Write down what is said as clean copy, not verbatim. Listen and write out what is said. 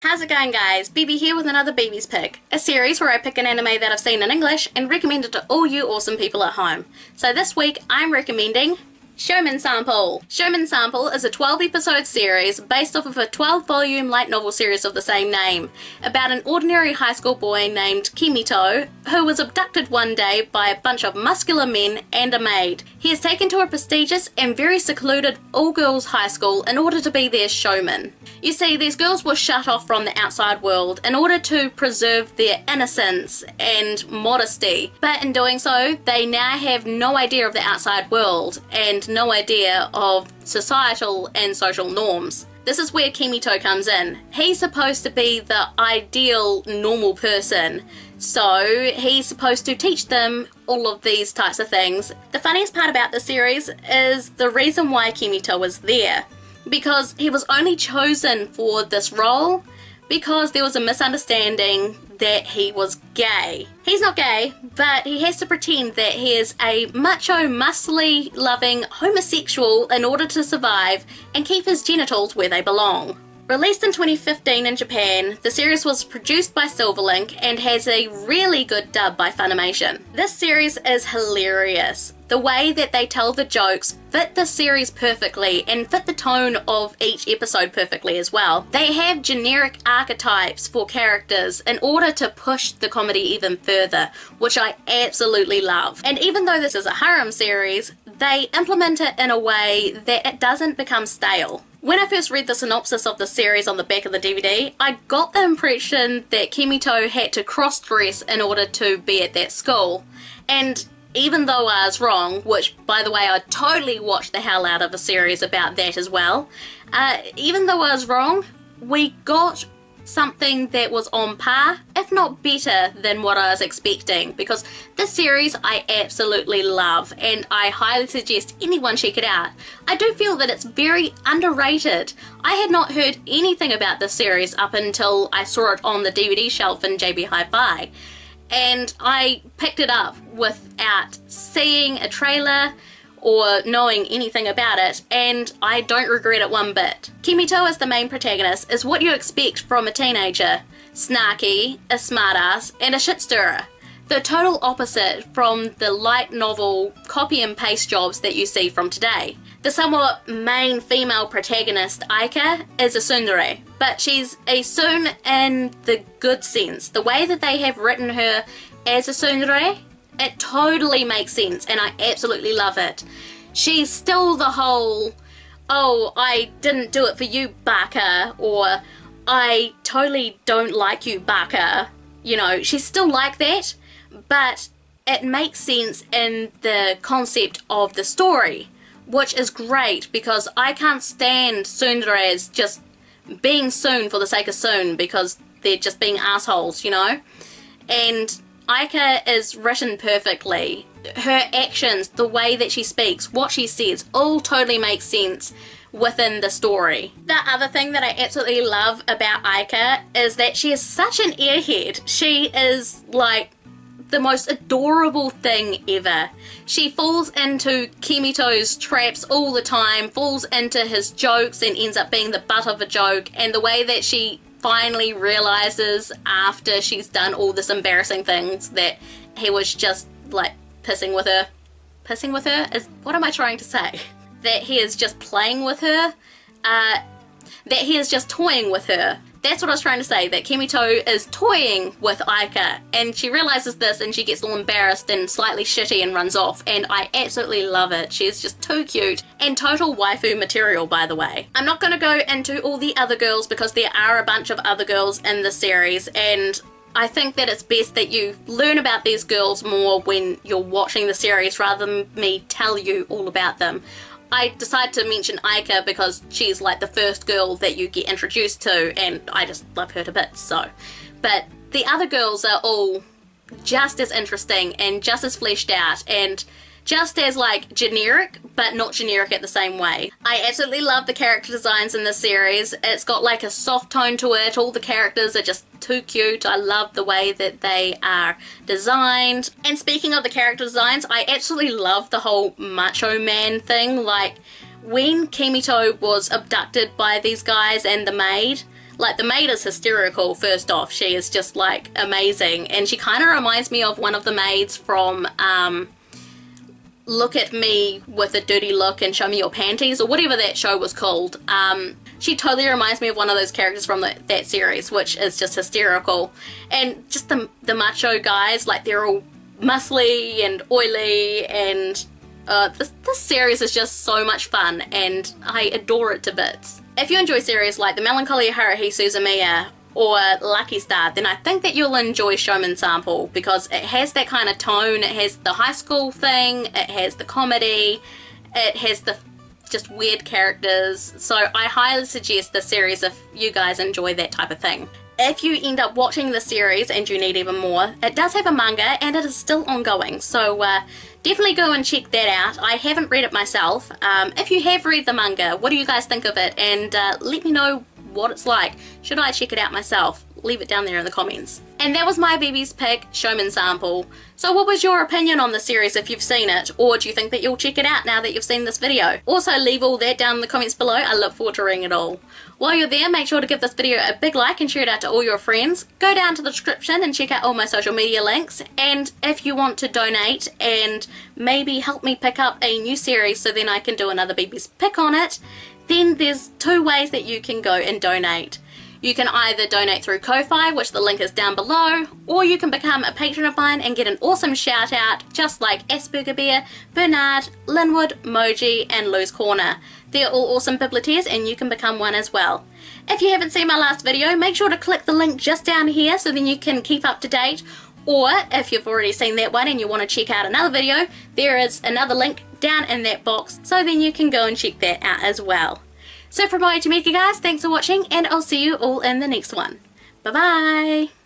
How's it going, guys? Bibi here with another Bibi's Pick, a series where I pick an anime that I've seen in English and recommend it to all you awesome people at home. So this week I'm recommending Shomin Sample. Shomin Sample is a 12-episode series based off of a 12-volume light novel series of the same name, about an ordinary high school boy named Kimito who was abducted one day by a bunch of muscular men and a maid. He is taken to a prestigious and very secluded all-girls high school in order to be their showman. You see, these girls were shut off from the outside world in order to preserve their innocence and modesty, but in doing so they now have no idea of the outside world and no idea of societal and social norms. This is where Kimito comes in. He's supposed to be the ideal normal person, so he's supposed to teach them all of these types of things. The funniest part about the series is the reason why Kimito was there, because he was only chosen for this role because there was a misunderstanding that he was gay. He's not gay, but he has to pretend that he is a macho, muscly loving homosexual in order to survive and keep his genitals where they belong. Released in 2015 in Japan, the series was produced by Silverlink and has a really good dub by Funimation. This series is hilarious. The way that they tell the jokes fit the series perfectly and fit the tone of each episode perfectly as well. They have generic archetypes for characters in order to push the comedy even further, which I absolutely love. And even though this is a harem series, they implement it in a way that it doesn't become stale. When I first read the synopsis of the series on the back of the DVD, I got the impression that Kimito had to cross-dress in order to be at that school. And even though I was wrong, which by the way I totally watched the hell out of a series about that as well, even though I was wrong, we got something that was on par, if not better, than what I was expecting, because this series I absolutely love and I highly suggest anyone check it out. I do feel that it's very underrated. I had not heard anything about this series up until I saw it on the DVD shelf in JB Hi-Fi, and I picked it up without seeing a trailer or knowing anything about it, and I don't regret it one bit. Kimito as the main protagonist is what you expect from a teenager. Snarky, a smartass, and a shit stirrer. The total opposite from the light novel copy and paste jobs that you see from today. The somewhat main female protagonist, Aika, is a tsundere, but she's a tsun in the good sense. The way that they have written her as a tsundere, it totally makes sense and I absolutely love it. She's still the whole, oh, I didn't do it for you, Baka, or I totally don't like you, Baka. You know, she's still like that, but it makes sense in the concept of the story, which is great because I can't stand tsunderes just being tsun for the sake of tsun because they're just being assholes, you know? And Aika is written perfectly. Her actions, the way that she speaks, what she says, all totally makes sense within the story. The other thing that I absolutely love about Aika is that she is such an airhead. She is like the most adorable thing ever. She falls into Kimito's traps all the time, falls into his jokes and ends up being the butt of a joke, and the way that she finally realizes after she's done all this embarrassing things that he was just like pissing with her is, what am I trying to say? That he is just playing with her, that he is just toying with her. That's what I was trying to say, that Kimito is toying with Aika, and she realizes this and she gets all embarrassed and slightly shitty and runs off, and I absolutely love it. She's just too cute and total waifu material, by the way. I'm not going to go into all the other girls because there are a bunch of other girls in the series, and I think that it's best that you learn about these girls more when you're watching the series rather than me tell you all about them. I decided to mention Aika because she's like the first girl that you get introduced to and I just love her to bits, so. But the other girls are all just as interesting and just as fleshed out and just as like generic, but not generic at the same way. I absolutely love the character designs in this series. It's got like a soft tone to it. All the characters are just too cute. I love the way that they are designed. And speaking of the character designs, I absolutely love the whole macho man thing. Like when Kimito was abducted by these guys and the maid, Like, the maid is hysterical, first off. She is just, like, amazing. And she kind of reminds me of one of the maids from, Look at Me with a Dirty Look and Show Me Your Panties, or whatever that show was called. She totally reminds me of one of those characters from that series, which is just hysterical. And just the macho guys, like, they're all muscly and oily, and this series is just so much fun, and I adore it to bits. If you enjoy series like The Melancholy Haruhi Suzumiya or Lucky Star, then I think that you'll enjoy Shomin Sample, because it has that kind of tone. It has the high school thing, it has the comedy, it has the just weird characters, so I highly suggest this series if you guys enjoy that type of thing. If you end up watching the series and you need even more, it does have a manga and it is still ongoing, so definitely go and check that out. I haven't read it myself. If you have read the manga, what do you guys think of it? And let me know what it's like. Should I check it out myself? Leave it down there in the comments. And that was my Bibi's pick, Shomin Sample. So what was your opinion on the series if you've seen it? Or do you think that you'll check it out now that you've seen this video? Also, leave all that down in the comments below. I look forward to reading it all. While you're there, make sure to give this video a big like and share it out to all your friends. Go down to the description and check out all my social media links. And if you want to donate and maybe help me pick up a new series so then I can do another Bibi's pick on it, then there's two ways that you can go and donate. You can either donate through Ko-Fi, which the link is down below, or you can become a patron of mine and get an awesome shout out, just like Asperger Bear, Bernard, Linwood, Moji, and Lou's Corner. They're all awesome Biblioteers and you can become one as well. If you haven't seen my last video, make sure to click the link just down here so then you can keep up to date. Or if you've already seen that one and you want to check out another video, there is another link down in that box, so then you can go and check that out as well. So from my Jamaica guys, thanks for watching, and I'll see you all in the next one. Bye bye!